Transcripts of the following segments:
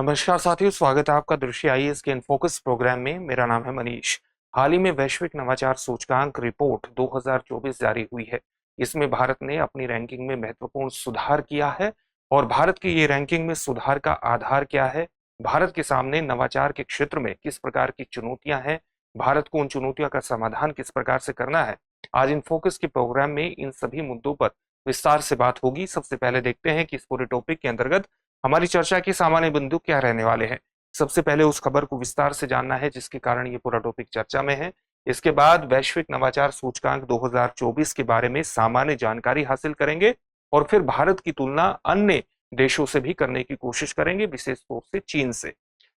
नमस्कार साथियों, स्वागत है आपका दृष्टि आईएएस के इन फोकस प्रोग्राम में। मेरा नाम है मनीष। हाल ही में वैश्विक नवाचार सूचकांक रिपोर्ट 2024 जारी हुई है। इसमें भारत ने अपनी रैंकिंग में महत्वपूर्ण सुधार किया है। और भारत की ये रैंकिंग में सुधार का आधार क्या है, भारत के सामने नवाचार के क्षेत्र में किस प्रकार की चुनौतियां हैं, भारत को उन चुनौतियों का समाधान किस प्रकार से करना है, आज इन फोकस के प्रोग्राम में इन सभी मुद्दों पर विस्तार से बात होगी। सबसे पहले देखते हैं कि इस पूरे टॉपिक के अंतर्गत हमारी चर्चा के सामान्य बिंदु क्या रहने वाले हैं। सबसे पहले उस खबर को विस्तार से जानना है जिसके कारण ये पूरा टॉपिक चर्चा में है। इसके बाद वैश्विक नवाचार सूचकांक 2024 के बारे में सामान्य जानकारी हासिल करेंगे और फिर भारत की तुलना अन्य देशों से भी करने की कोशिश करेंगे, विशेष तौर से चीन से।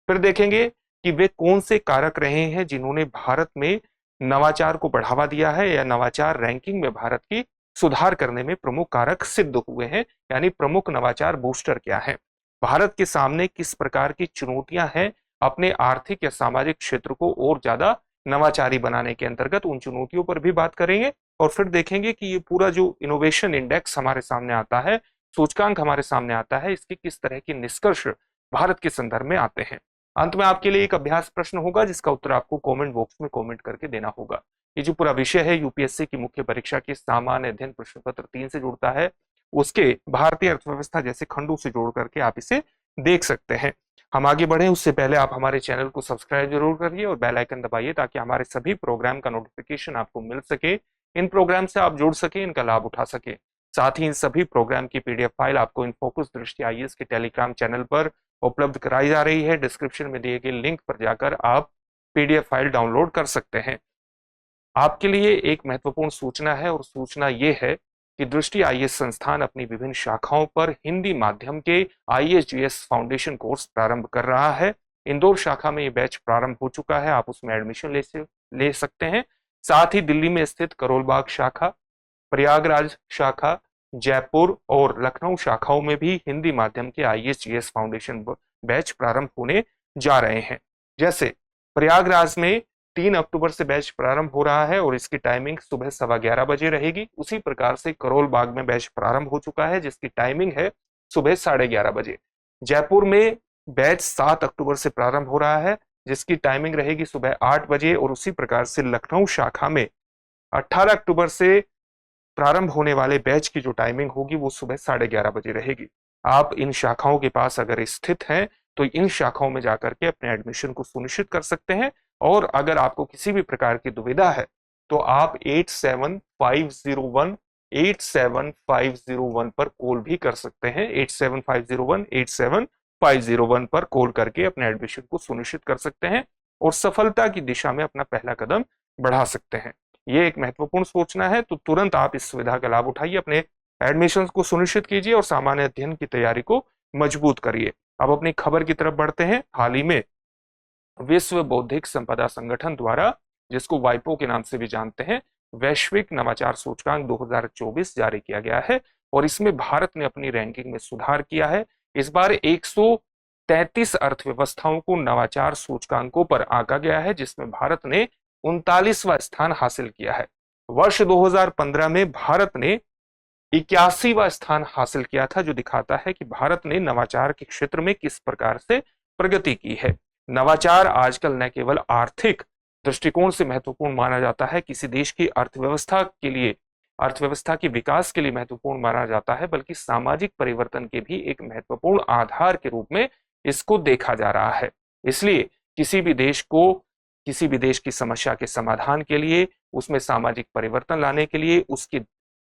फिर देखेंगे कि वे कौन से कारक रहे हैं जिन्होंने भारत में नवाचार को बढ़ावा दिया है या नवाचार रैंकिंग में भारत की सुधार करने में प्रमुख कारक सिद्ध हुए हैं, यानी प्रमुख नवाचार बूस्टर क्या है। भारत के सामने किस प्रकार की चुनौतियां हैं अपने आर्थिक या सामाजिक क्षेत्र को और ज्यादा नवाचारी बनाने के अंतर्गत, उन चुनौतियों पर भी बात करेंगे। और फिर देखेंगे कि ये पूरा जो इनोवेशन इंडेक्स हमारे सामने आता है, सूचकांक हमारे सामने आता है, इसके किस तरह के निष्कर्ष भारत के संदर्भ में आते हैं। अंत में आपके लिए एक अभ्यास प्रश्न होगा जिसका उत्तर आपको कमेंट बॉक्स में कमेंट करके देना होगा। ये जो पूरा विषय है यूपीएससी की मुख्य परीक्षा के सामान्य अध्ययन प्रश्न पत्र 3 से जुड़ता है, उसके भारतीय अर्थव्यवस्था जैसे खंडों से जोड़ करके आप इसे देख सकते हैं। हम आगे बढ़े उससे पहले आप हमारे चैनल को सब्सक्राइब जरूर करिए और बेल आइकन दबाइए ताकि हमारे सभी प्रोग्राम का नोटिफिकेशन आपको मिल सके, इन प्रोग्राम से आप जुड़ सके, इनका लाभ उठा सके। साथ ही इन सभी प्रोग्राम की पीडीएफ फाइल आपको इन फोकस दृष्टि आईएएस के टेलीग्राम चैनल पर उपलब्ध कराई जा रही है। डिस्क्रिप्शन में दिए गए लिंक पर जाकर आप पीडीएफ फाइल डाउनलोड कर सकते हैं। आपके लिए एक महत्वपूर्ण सूचना है और सूचना ये है कि दृष्टि आईएएस संस्थान अपनी विभिन्न शाखाओं पर हिंदी माध्यम के आईएएस फाउंडेशन कोर्स प्रारंभ कर रहा है। इंदौर शाखा में ये बैच प्रारंभ हो चुका है, आप उसमें एडमिशन ले सकते हैं। साथ ही दिल्ली में स्थित करोलबाग शाखा, प्रयागराज शाखा, जयपुर और लखनऊ शाखाओं में भी हिंदी माध्यम के आईएएस फाउंडेशन बैच प्रारंभ होने जा रहे हैं। जैसे प्रयागराज में 3 अक्टूबर से बैच प्रारंभ हो रहा है और इसकी टाइमिंग सुबह 11:15 बजे रहेगी। उसी प्रकार से करोल बाग में बैच प्रारंभ हो चुका है जिसकी टाइमिंग है सुबह 11:30 बजे। जयपुर में बैच 7 अक्टूबर से प्रारंभ हो रहा है जिसकी टाइमिंग रहेगी सुबह 8 बजे और उसी प्रकार से लखनऊ शाखा में 18 अक्टूबर से प्रारंभ होने वाले बैच की जो टाइमिंग होगी वो सुबह 11:30 बजे रहेगी। आप इन शाखाओं के पास अगर स्थित हैं तो इन शाखाओं में जाकर के अपने एडमिशन को सुनिश्चित कर सकते हैं। और अगर आपको किसी भी प्रकार की दुविधा है तो आप 8750187501 पर कॉल भी कर सकते हैं। 8750187501 पर कॉल करके अपने एडमिशन को सुनिश्चित कर सकते हैं और सफलता की दिशा में अपना पहला कदम बढ़ा सकते हैं। ये एक महत्वपूर्ण सूचना है, तो तुरंत आप इस सुविधा का लाभ उठाइए, अपने एडमिशन को सुनिश्चित कीजिए और सामान्य अध्ययन की तैयारी को मजबूत करिए। अब अपनी खबर की तरफ बढ़ते हैं। हाल ही में विश्व बौद्धिक संपदा संगठन द्वारा, जिसको वाइपो के नाम से भी जानते हैं, वैश्विक नवाचार सूचकांक 2024 जारी किया गया है और इसमें भारत ने अपनी रैंकिंग में सुधार किया है। इस बार 133 अर्थव्यवस्थाओं को नवाचार सूचकांकों पर आंका गया है जिसमें भारत ने 39वां स्थान हासिल किया है। वर्ष 2015 में भारत ने 81वां स्थान हासिल किया था, जो दिखाता है कि भारत ने नवाचार के क्षेत्र में किस प्रकार से प्रगति की है। नवाचार आजकल न केवल आर्थिक दृष्टिकोण से महत्वपूर्ण माना जाता है, किसी देश की अर्थव्यवस्था के लिए, अर्थव्यवस्था के विकास के लिए महत्वपूर्ण माना जाता है, बल्कि सामाजिक परिवर्तन के भी एक महत्वपूर्ण आधार के रूप में इसको देखा जा रहा है। इसलिए किसी भी देश की समस्या के समाधान के लिए, उसमें सामाजिक परिवर्तन लाने के लिए, उसकी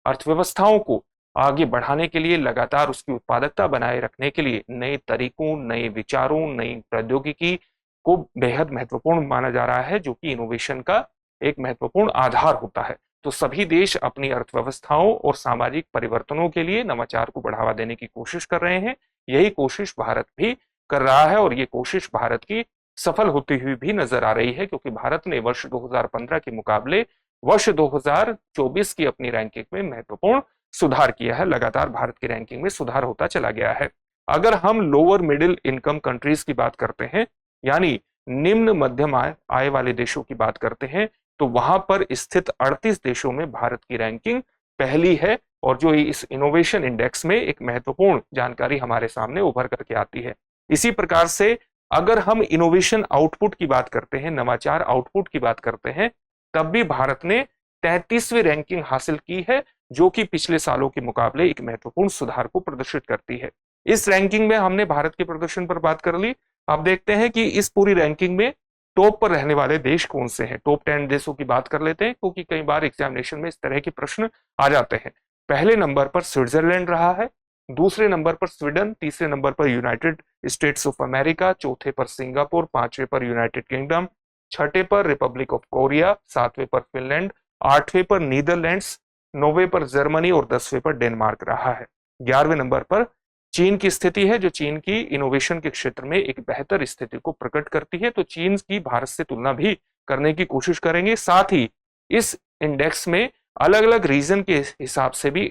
अर्थव्यवस्थाओं को आगे बढ़ाने के लिए, लगातार उसकी उत्पादकता बनाए रखने के लिए नए तरीकों, नए विचारों, नई प्रौद्योगिकी को बेहद महत्वपूर्ण माना जा रहा है, जो कि इनोवेशन का एक महत्वपूर्ण आधार होता है। तो सभी देश अपनी अर्थव्यवस्थाओं और सामाजिक परिवर्तनों के लिए नवाचार को बढ़ावा देने की कोशिश कर रहे हैं। यही कोशिश भारत भी कर रहा है और ये कोशिश भारत की सफल होती हुई भी नजर आ रही है, क्योंकि भारत ने वर्ष 2015 के मुकाबले वर्ष 2024 की अपनी रैंकिंग में महत्वपूर्ण सुधार किया है। लगातार भारत की रैंकिंग में सुधार होता चला गया है। अगर हम लोअर मिडिल इनकम कंट्रीज की बात करते हैं, यानी निम्न मध्यम आय वाले देशों की बात करते हैं, तो वहां पर स्थित 38 देशों में भारत की रैंकिंग पहली है और जो इस इनोवेशन इंडेक्स में एक महत्वपूर्ण जानकारी हमारे सामने उभर करके आती है। इसी प्रकार से अगर हम इनोवेशन आउटपुट की बात करते हैं, नवाचार आउटपुट की बात करते हैं, तब भी भारत ने 33वीं रैंकिंग हासिल की है, जो कि पिछले सालों के मुकाबले एक महत्वपूर्ण सुधार को प्रदर्शित करती है। इस रैंकिंग में हमने भारत के प्रदर्शन पर बात कर ली। अब देखते हैं कि इस पूरी रैंकिंग में टॉप पर रहने वाले देश कौन से हैं। टॉप 10 देशों की बात कर लेते हैं, क्योंकि कई बार एग्जामिनेशन में इस तरह के प्रश्न आ जाते हैं। पहले नंबर पर स्विट्जरलैंड रहा है, दूसरे नंबर पर स्वीडन, तीसरे नंबर पर यूनाइटेड स्टेट्स ऑफ अमेरिका, चौथे पर सिंगापुर, पांचवें पर यूनाइटेड किंगडम, छठे पर रिपब्लिक ऑफ कोरिया, सातवें पर फिनलैंड, आठवें पर नीदरलैंड्स, नौवें पर जर्मनी और 10वें पर डेनमार्क रहा है। 11वें नंबर पर चीन की स्थिति है, जो चीन की इनोवेशन के क्षेत्र में एक बेहतर स्थिति को प्रकट करती है। तो चीन की भारत से तुलना भी करने की कोशिश करेंगे। साथ ही इस इंडेक्स में अलग अलग रीजन के हिसाब से भी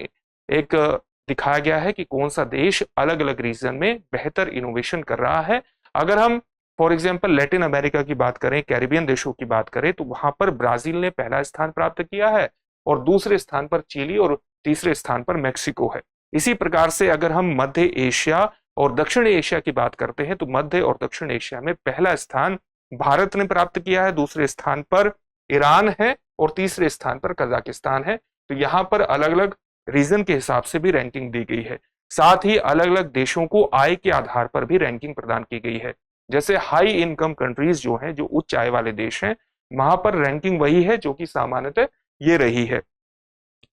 एक दिखाया गया है कि कौन सा देश अलग अलग रीजन में बेहतर इनोवेशन कर रहा है। अगर हम फॉर एग्जांपल लैटिन अमेरिका की बात करें, कैरिबियन देशों की बात करें, तो वहां पर ब्राजील ने पहला स्थान प्राप्त किया है और दूसरे स्थान पर चिली और तीसरे स्थान पर मेक्सिको है। इसी प्रकार से अगर हम मध्य एशिया और दक्षिण एशिया की बात करते हैं, तो मध्य और दक्षिण एशिया में पहला स्थान भारत ने प्राप्त किया है, दूसरे स्थान पर ईरान है और तीसरे स्थान पर कजाकिस्तान है। तो यहाँ पर अलग अलग रीजन के हिसाब से भी रैंकिंग दी गई है। साथ ही अलग अलग देशों को आय के आधार पर भी रैंकिंग प्रदान की गई है। जैसे हाई इनकम कंट्रीज जो हैं, जो उच्च आय वाले देश हैं, वहां पर रैंकिंग वही है जो कि सामान्यतः ये रही है।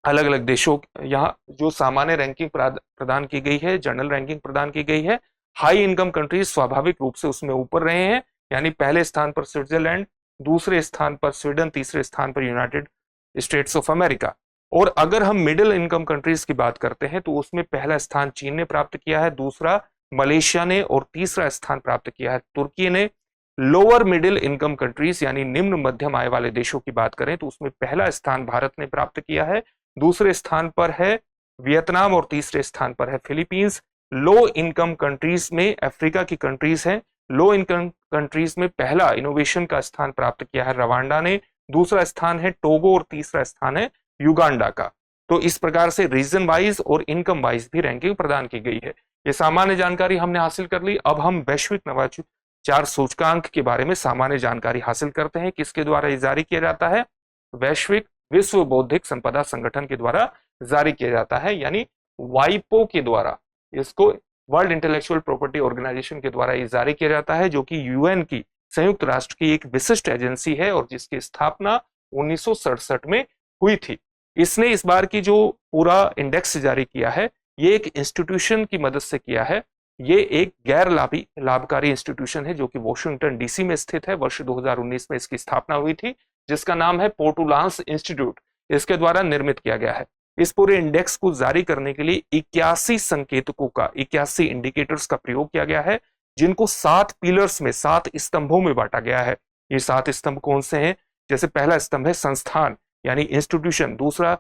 अलग अलग देशों यहाँ जो सामान्य रैंकिंग प्रदान की गई है, जनरल रैंकिंग प्रदान की गई है, हाई इनकम कंट्रीज स्वाभाविक रूप से उसमें ऊपर रहे हैं। यानी पहले स्थान पर स्विट्जरलैंड, दूसरे स्थान पर स्वीडन, तीसरे स्थान पर यूनाइटेड स्टेट्स ऑफ अमेरिका। और अगर हम मिडिल इनकम कंट्रीज की बात करते हैं, तो उसमें पहला स्थान चीन ने प्राप्त किया है, दूसरा मलेशिया ने और तीसरा स्थान प्राप्त किया है तुर्की ने। लोअर मिडिल इनकम कंट्रीज यानी निम्न मध्यम आय वाले देशों की बात करें, तो उसमें पहला स्थान भारत ने प्राप्त किया है, दूसरे स्थान पर है वियतनाम और तीसरे स्थान पर है फिलीपींस। लो इनकम कंट्रीज में अफ्रीका की कंट्रीज हैं। लो इनकम कंट्रीज में पहला इनोवेशन का स्थान प्राप्त किया है रवांडा ने, दूसरा स्थान है टोगो और तीसरा स्थान है युगांडा का। तो इस प्रकार से रीजन वाइज और इनकम वाइज भी रैंकिंग प्रदान की गई है। ये सामान्य जानकारी हमने हासिल कर ली। अब हम वैश्विक नवाचार सूचकांक के बारे में सामान्य जानकारी हासिल करते हैं। किसके द्वारा ये जारी किया जाता है? वैश्विक विश्व बौद्धिक संपदा संगठन के द्वारा जारी किया जाता है, यानी वाइपो के द्वारा, इसको वर्ल्ड इंटेलेक्चुअल प्रॉपर्टी ऑर्गेनाइजेशन के द्वारा ये जारी किया जाता है, जो कि यूएन की संयुक्त राष्ट्र की एक विशिष्ट एजेंसी है और जिसकी स्थापना 1967 में हुई थी। इसने इस बार की जो पूरा इंडेक्स जारी किया है, ये एक इंस्टीट्यूशन की मदद से किया है। ये एक गैर लाभकारी इंस्टीट्यूशन है जो कि वॉशिंगटन डीसी में स्थित है। वर्ष 2019 में इसकी स्थापना हुई थी, जिसका नाम है पोर्टुलांस इंस्टीट्यूट। इसके द्वारा निर्मित किया गया है। इस पूरे इंडेक्स को जारी करने के लिए 81 संकेतकों का, 81 इंडिकेटर्स का प्रयोग किया गया है, जिनको 7 पिलर्स में, 7 स्तंभों में बांटा गया है। ये 7 स्तंभ कौन से हैं? जैसे पहला स्तंभ है संस्थान यानी इंस्टीट्यूशन, दूसरा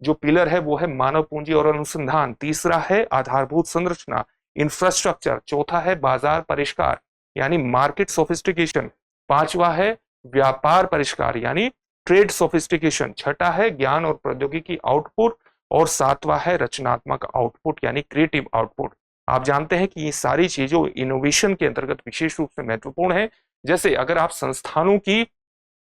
जो पिलर है वो है मानव पूंजी और अनुसंधान, तीसरा है आधारभूत संरचना इंफ्रास्ट्रक्चर, चौथा है बाजार परिष्कार यानी मार्केट सोफिस्टिकेशन, पांचवा है व्यापार परिष्कार यानी ट्रेड सोफिस्टिकेशन, छठा है ज्ञान और प्रौद्योगिकी आउटपुट और सातवां है रचनात्मक आउटपुट यानी क्रिएटिव आउटपुट। आप जानते हैं कि ये सारी चीजों इनोवेशन के अंतर्गत विशेष रूप से महत्वपूर्ण है। जैसे अगर आप संस्थानों की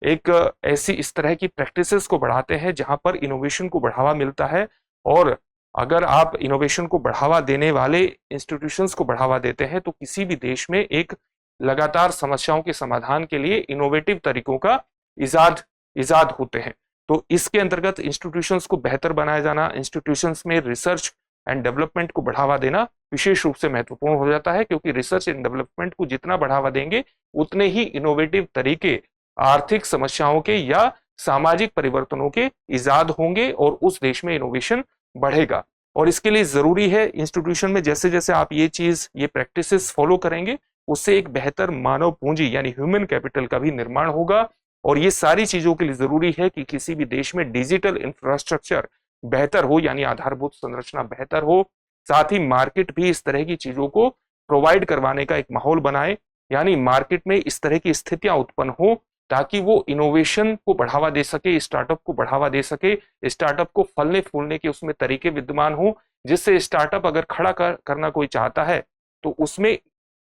एक ऐसी इस तरह की प्रैक्टिसेस को बढ़ाते हैं जहां पर इनोवेशन को बढ़ावा मिलता है, और अगर आप इनोवेशन को बढ़ावा देने वाले इंस्टीट्यूशंस को बढ़ावा देते हैं, तो किसी भी देश में एक लगातार समस्याओं के समाधान के लिए इनोवेटिव तरीकों का इजाद होते हैं। तो इसके अंतर्गत इंस्टीट्यूशंस को बेहतर बनाया जाना, इंस्टीट्यूशंस में रिसर्च एंड डेवलपमेंट को बढ़ावा देना विशेष रूप से महत्वपूर्ण हो जाता है, क्योंकि रिसर्च एंड डेवलपमेंट को जितना बढ़ावा देंगे उतने ही इनोवेटिव तरीके आर्थिक समस्याओं के या सामाजिक परिवर्तनों के इजाद होंगे और उस देश में इनोवेशन बढ़ेगा। और इसके लिए जरूरी है इंस्टीट्यूशन में जैसे जैसे आप ये प्रैक्टिसेस फॉलो करेंगे, उससे एक बेहतर मानव पूंजी यानी ह्यूमन कैपिटल का भी निर्माण होगा। और ये सारी चीजों के लिए जरूरी है कि किसी भी देश में डिजिटल इंफ्रास्ट्रक्चर बेहतर हो यानी आधारभूत संरचना बेहतर हो, साथ ही मार्केट भी इस तरह की चीजों को प्रोवाइड करवाने का एक माहौल बनाए, यानी मार्केट में इस तरह की स्थितियां उत्पन्न हो ताकि वो इनोवेशन को बढ़ावा दे सके, स्टार्टअप को बढ़ावा दे सके, स्टार्टअप को फलने फूलने के उसमें तरीके विद्यमान हो, जिससे स्टार्टअप अगर खड़ा करना कोई चाहता है तो उसमें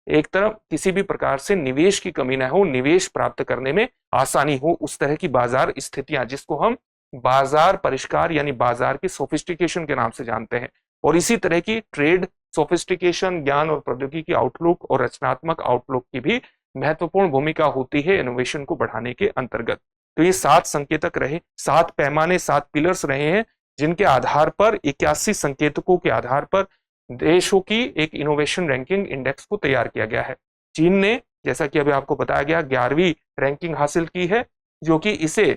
एक तरफ किसी भी प्रकार से निवेश की कमी न हो, निवेश प्राप्त करने में आसानी हो, उस तरह की बाजार स्थितियां, जिसको हम बाजार परिष्कार यानी बाजार की सोफिस्टिकेशन के नाम से जानते हैं। और इसी तरह की ट्रेड सोफिस्टिकेशन, ज्ञान और प्रौद्योगिकी आउटलुक और रचनात्मक आउटलुक की भी महत्वपूर्ण भूमिका होती है इनोवेशन को बढ़ाने के अंतर्गत। तो ये 7 संकेतक रहे, 7 पैमाने, 7 पिलर्स रहे हैं, जिनके आधार पर 81 संकेतकों के आधार पर देशों की एक इनोवेशन रैंकिंग इंडेक्स को तैयार किया गया है। चीन ने, जैसा कि अभी आपको बताया गया, 11वीं रैंकिंग हासिल की है, जो कि इसे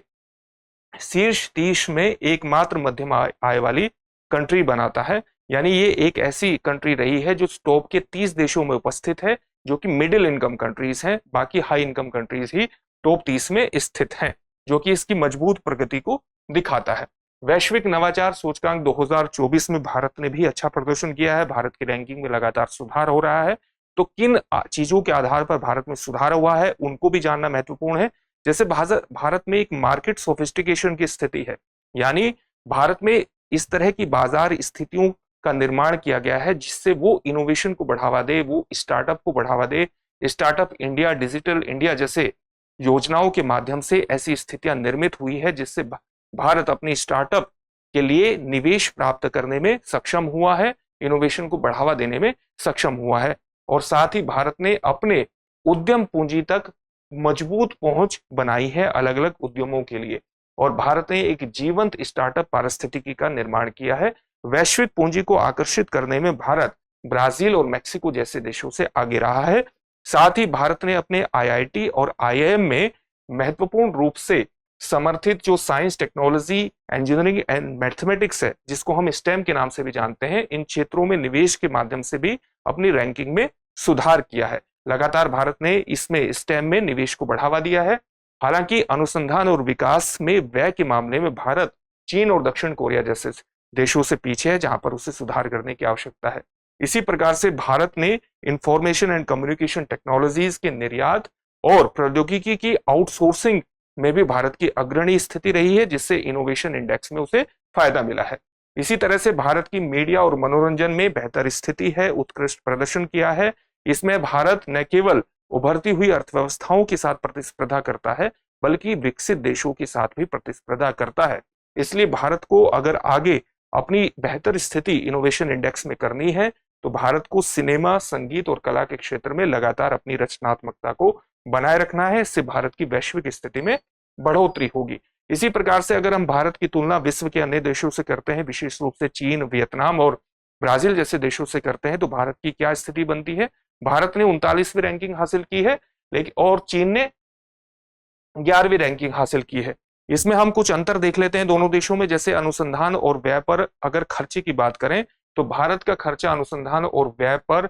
शीर्ष 30 में एकमात्र मध्यम आय वाली कंट्री बनाता है। यानी ये एक ऐसी कंट्री रही है जो टॉप के 30 देशों में उपस्थित है, जो कि मिडिल इनकम कंट्रीज हैं, बाकी हाई इनकम कंट्रीज ही टॉप 30 में स्थित हैं, जो कि इसकी मजबूत प्रगति को दिखाता है। वैश्विक नवाचार सूचकांक 2024 में भारत ने भी अच्छा प्रदर्शन किया है, भारत की रैंकिंग में लगातार सुधार हो रहा है। तो किन चीजों के आधार पर भारत में सुधार हुआ है, उनको भी जानना महत्वपूर्ण है। जैसे भारत में एक मार्केट सोफिस्टिकेशन की स्थिति है, यानी भारत में इस तरह की बाजार स्थितियों का निर्माण किया गया है जिससे वो इनोवेशन को बढ़ावा दे, वो स्टार्टअप को बढ़ावा दे। स्टार्टअप इंडिया, डिजिटल इंडिया जैसे योजनाओं के माध्यम से ऐसी स्थितियां निर्मित हुई है जिससे भारत अपनी स्टार्टअप के लिए निवेश प्राप्त करने में सक्षम हुआ है, इनोवेशन को बढ़ावा देने में सक्षम हुआ है। और साथ ही भारत ने अपने उद्यम पूंजी तक मजबूत पहुंच बनाई है अलग अलग उद्यमों के लिए, और भारत ने एक जीवंत स्टार्टअप पारिस्थितिकी का निर्माण किया है। वैश्विक पूंजी को आकर्षित करने में भारत ब्राजील और मेक्सिको जैसे देशों से आगे रहा है। साथ ही भारत ने अपने आईआईटी और आईआईएम में महत्वपूर्ण रूप से समर्थित जो science, technology, engineering and mathematics है, जिसको हम स्टेम के नाम से भी जानते हैं, इन क्षेत्रों में निवेश के माध्यम से भी अपनी रैंकिंग में सुधार किया है। लगातार भारत ने इसमें स्टेम में निवेश को बढ़ावा दिया है। हालांकि अनुसंधान और विकास में व्यय के मामले में भारत चीन और दक्षिण कोरिया जैसे देशों से पीछे है, जहां पर उसे सुधार करने की आवश्यकता है। इसी प्रकार से भारत ने इंफॉर्मेशन एंड कम्युनिकेशन टेक्नोलॉजीज के निर्यात और प्रौद्योगिकी की आउटसोर्सिंग में भी भारत की अग्रणी स्थिति रही है, जिससे इनोवेशन इंडेक्स में उसे फायदा मिला है। इसी तरह से भारत की मीडिया और मनोरंजन में बेहतर स्थिति है, उत्कृष्ट प्रदर्शन किया है। इसमें भारत न केवल उभरती हुई अर्थव्यवस्थाओं के साथ प्रतिस्पर्धा करता है, बल्कि विकसित देशों के साथ भी प्रतिस्पर्धा करता है। इसलिए भारत को अगर आगे अपनी बेहतर स्थिति इनोवेशन इंडेक्स में करनी है, तो भारत को सिनेमा, संगीत और कला के क्षेत्र में लगातार अपनी रचनात्मकता को बनाए रखना है। इससे भारत की वैश्विक स्थिति में बढ़ोतरी होगी। इसी प्रकार से अगर हम भारत की तुलना विश्व के अन्य देशों से करते हैं, विशेष रूप से चीन, वियतनाम और ब्राजील जैसे देशों से करते हैं, तो भारत की क्या स्थिति बनती है। भारत ने 39वीं रैंकिंग हासिल की है, लेकिन और चीन ने 11वीं रैंकिंग हासिल की है। इसमें हम कुछ अंतर देख लेते हैं दोनों देशों में। जैसे अनुसंधान और व्यय पर अगर खर्चे की बात करें, तो भारत का खर्चा अनुसंधान और व्यय पर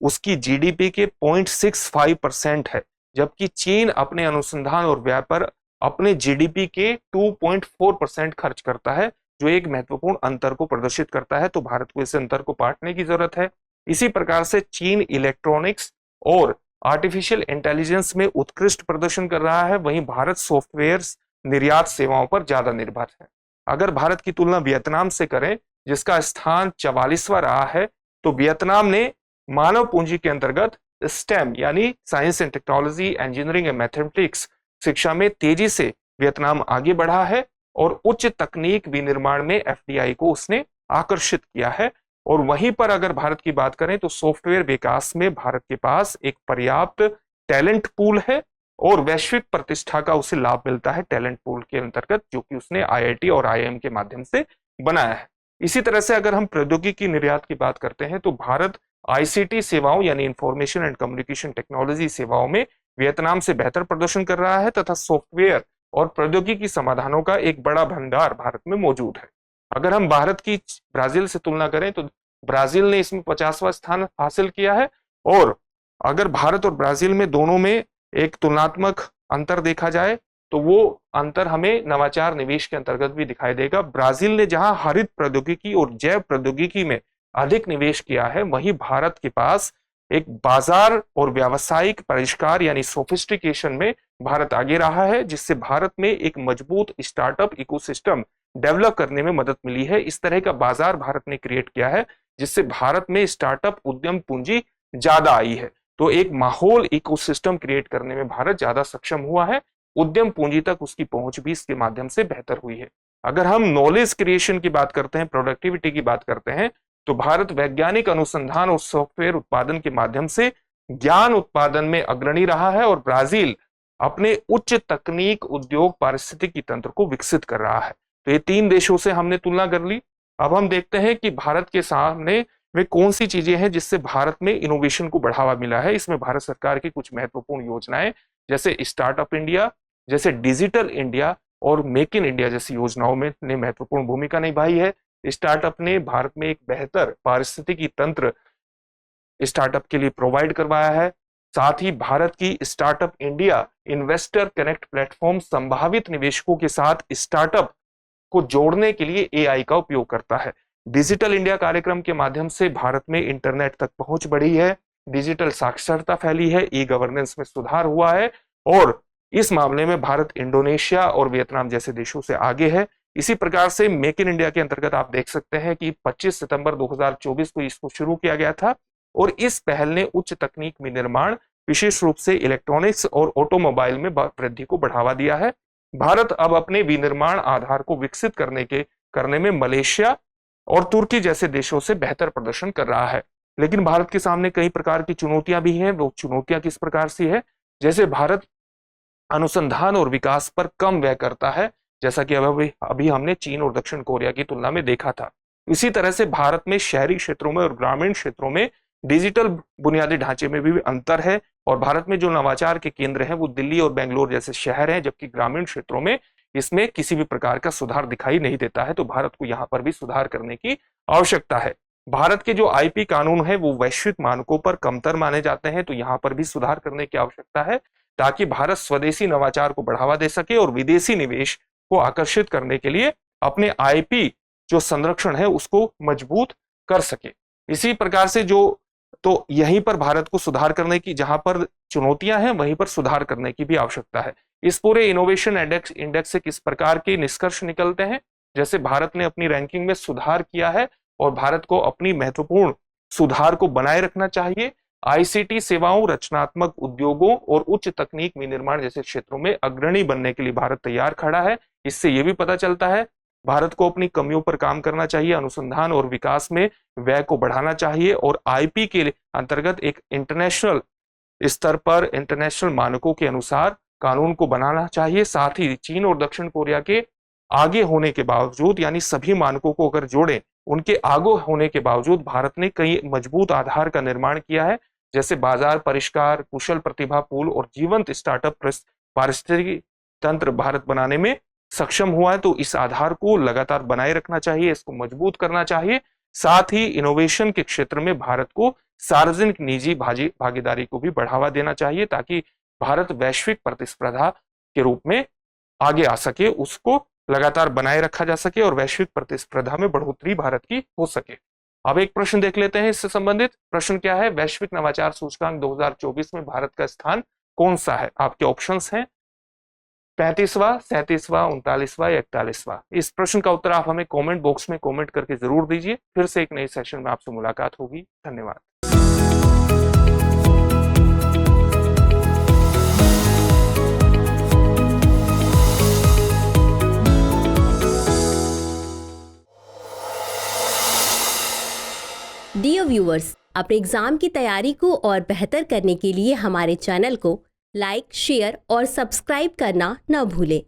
उसकी जीडीपी के 0.65% है, जबकि चीन अपने अनुसंधान और व्यय पर अपने जीडीपी के 2.4% खर्च करता है, जो एक महत्वपूर्ण अंतर को प्रदर्शित करता है। तो भारत को इस अंतर को पाटने की जरूरत है। इसी प्रकार से चीन इलेक्ट्रॉनिक्स और आर्टिफिशियल इंटेलिजेंस में उत्कृष्ट प्रदर्शन कर रहा है, वहीं भारत सॉफ्टवेयर निर्यात सेवाओं पर ज्यादा निर्भर है। अगर भारत की तुलना वियतनाम से करें, जिसका स्थान 44वां रहा है, तो वियतनाम ने मानव पूंजी के अंतर्गत स्टेम यानी science and technology, engineering and mathematics शिक्षा में तेजी से वियतनाम आगे बढ़ा है, और उच्च तकनीक विनिर्माण में एफडीआई को उसने आकर्षित किया है। और वहीं पर अगर भारत की बात करें, तो सॉफ्टवेयर विकास में भारत के पास एक पर्याप्त टैलेंट पूल है, और वैश्विक प्रतिष्ठा का उसे लाभ मिलता है टैलेंट पूल के अंतर्गत, जो कि उसने आईआईटी और आईआईएम के माध्यम से बनाया है। इसी तरह से अगर हम प्रौद्योगिकी निर्यात की बात करते हैं, तो भारत आईसीटी सेवाओं यानी इंफॉर्मेशन एंड कम्युनिकेशन टेक्नोलॉजी सेवाओं में वियतनाम से बेहतर प्रदर्शन कर रहा है, तथा सॉफ्टवेयर और प्रौद्योगिकी समाधानों का एक बड़ा भंडार भारत में मौजूद है। अगर हम भारत की ब्राजील से तुलना करें, तो ब्राजील ने इसमें 50वां स्थान हासिल किया है। और अगर भारत और ब्राजील में दोनों में एक तुलनात्मक अंतर देखा जाए, तो वो अंतर हमें नवाचार निवेश के अंतर्गत भी दिखाई देगा। ब्राजील ने जहां हरित प्रौद्योगिकी और जैव प्रौद्योगिकी में अधिक निवेश किया है, वहीं भारत के पास एक बाजार और व्यावसायिक परिष्कार यानी सोफिस्टिकेशन में भारत आगे रहा है, जिससे भारत में एक मजबूत स्टार्टअप इकोसिस्टम डेवलप करने में मदद मिली है। इस तरह का बाजार भारत ने क्रिएट किया है, जिससे भारत में स्टार्टअप उद्यम पूंजी ज्यादा आई है। तो एक माहौल इकोसिस्टम क्रिएट करने में भारत ज्यादा सक्षम हुआ है। उद्यम पूंजी तक उसकी पहुंच भी इसके माध्यम से बेहतर हुई है। अगर हम नॉलेज क्रिएशन की बात करते हैं, प्रोडक्टिविटी की बात करते हैं, तो भारत वैज्ञानिक अनुसंधान और सॉफ्टवेयर उत्पादन के माध्यम से ज्ञान उत्पादन में अग्रणी रहा है और ब्राजील अपने उच्च तकनीक उद्योग पारिस्थितिकी तंत्र को विकसित कर रहा है। तो ये 3 देशों से हमने तुलना कर ली। अब हम देखते हैं कि भारत के सामने वे कौन सी चीजें हैं जिससे भारत में इनोवेशन को बढ़ावा मिला है। इसमें भारत सरकार की कुछ महत्वपूर्ण योजनाएं जैसे स्टार्टअप इंडिया, जैसे डिजिटल इंडिया और मेक इन इंडिया जैसी योजनाओं में ने महत्वपूर्ण भूमिका निभाई है। स्टार्टअप ने भारत में एक बेहतर पारिस्थितिकी तंत्र स्टार्टअप के लिए प्रोवाइड करवाया है। साथ ही भारत की startup India investor connect platform संभावित निवेशकों के साथ स्टार्टअप को जोड़ने के लिए एआई का उपयोग करता है। डिजिटल इंडिया कार्यक्रम के माध्यम से भारत में इंटरनेट तक पहुंच बढ़ी है, डिजिटल साक्षरता फैली है, ई गवर्नेंस में सुधार हुआ है और इस मामले में भारत इंडोनेशिया और वियतनाम जैसे देशों से आगे है। इसी प्रकार से मेक इन इंडिया के अंतर्गत आप देख सकते हैं कि 25 सितंबर 2024 को इसको शुरू किया गया था और इस पहल ने उच्च तकनीक में निर्माण, विशेष रूप से इलेक्ट्रॉनिक्स और ऑटोमोबाइल में वृद्धि को बढ़ावा दिया है। भारत अब अपने विनिर्माण आधार को विकसित करने में मलेशिया और तुर्की जैसे देशों से बेहतर प्रदर्शन कर रहा है। लेकिन भारत के सामने कई प्रकार की चुनौतियां भी हैं। वो चुनौतियां किस प्रकार से है? जैसे भारत अनुसंधान और विकास पर कम व्यय करता है, जैसा कि अभी हमने चीन और दक्षिण कोरिया की तुलना में देखा था। इसी तरह से भारत में शहरी क्षेत्रों में और ग्रामीण क्षेत्रों में डिजिटल बुनियादी ढांचे में भी अंतर है और भारत में जो नवाचार के केंद्र हैं वो दिल्ली और बेंगलोर जैसे शहर हैं, जबकि ग्रामीण क्षेत्रों में इसमें किसी भी प्रकार का सुधार दिखाई नहीं देता है। तो भारत को यहाँ पर भी सुधार करने की आवश्यकता है। भारत के जो आईपी कानून है वो वैश्विक मानकों पर कमतर माने जाते हैं, तो यहाँ पर भी सुधार करने की आवश्यकता है ताकि भारत स्वदेशी नवाचार को बढ़ावा दे सके और विदेशी निवेश को आकर्षित करने के लिए अपने आईपी जो संरक्षण है उसको मजबूत कर सके। इसी प्रकार से तो यहीं पर भारत को सुधार करने की, जहां पर चुनौतियां हैं वहीं पर सुधार करने की भी आवश्यकता है। इस पूरे इनोवेशन इंडेक्स से किस प्रकार के निष्कर्ष निकलते हैं? जैसे भारत ने अपनी रैंकिंग में सुधार किया है और भारत को अपनी महत्वपूर्ण सुधार को बनाए रखना चाहिए। आईसीटी सेवाओं, रचनात्मक उद्योगों और उच्च तकनीक विनिर्माण जैसे क्षेत्रों में अग्रणी बनने के लिए भारत तैयार खड़ा है। इससे यह भी पता चलता है भारत को अपनी कमियों पर काम करना चाहिए, अनुसंधान और विकास में व्यय को बढ़ाना चाहिए और आईपी के अंतर्गत एक इंटरनेशनल स्तर पर इंटरनेशनल मानकों के अनुसार कानून को बनाना चाहिए। साथ ही चीन और दक्षिण कोरिया के आगे होने के बावजूद, यानी सभी मानकों को अगर जोड़ें, उनके आगे होने के बावजूद भारत ने कई मजबूत आधार का निर्माण किया है, जैसे बाजार परिष्कार, कुशल प्रतिभा पूल और जीवंत स्टार्टअप पारिस्थितिकी तंत्र भारत बनाने में सक्षम हुआ है। तो इस आधार को लगातार बनाए रखना चाहिए, इसको मजबूत करना चाहिए। साथ ही इनोवेशन के क्षेत्र में भारत को सार्वजनिक निजी भागीदारी को भी बढ़ावा देना चाहिए ताकि भारत वैश्विक प्रतिस्पर्धा के रूप में आगे आ सके, उसको लगातार बनाए रखा जा सके और वैश्विक प्रतिस्पर्धा में बढ़ोतरी भारत की हो सके। अब एक प्रश्न देख लेते हैं इससे संबंधित। प्रश्न क्या है? वैश्विक नवाचार सूचकांक 2024 में भारत का स्थान कौन सा है? आपके ऑप्शंस हैं 35वां, 37वां, 39वां या 41वां। इस प्रश्न का उत्तर आप हमें कमेंट बॉक्स में कमेंट करके जरूर दीजिए। फिर से एक नए सेशन में आपसे मुलाकात होगी। धन्यवाद। डियर व्यूअर्स, अपने एग्जाम की तैयारी को और बेहतर करने के लिए हमारे चैनल को लाइक, शेयर और सब्सक्राइब करना न भूलें।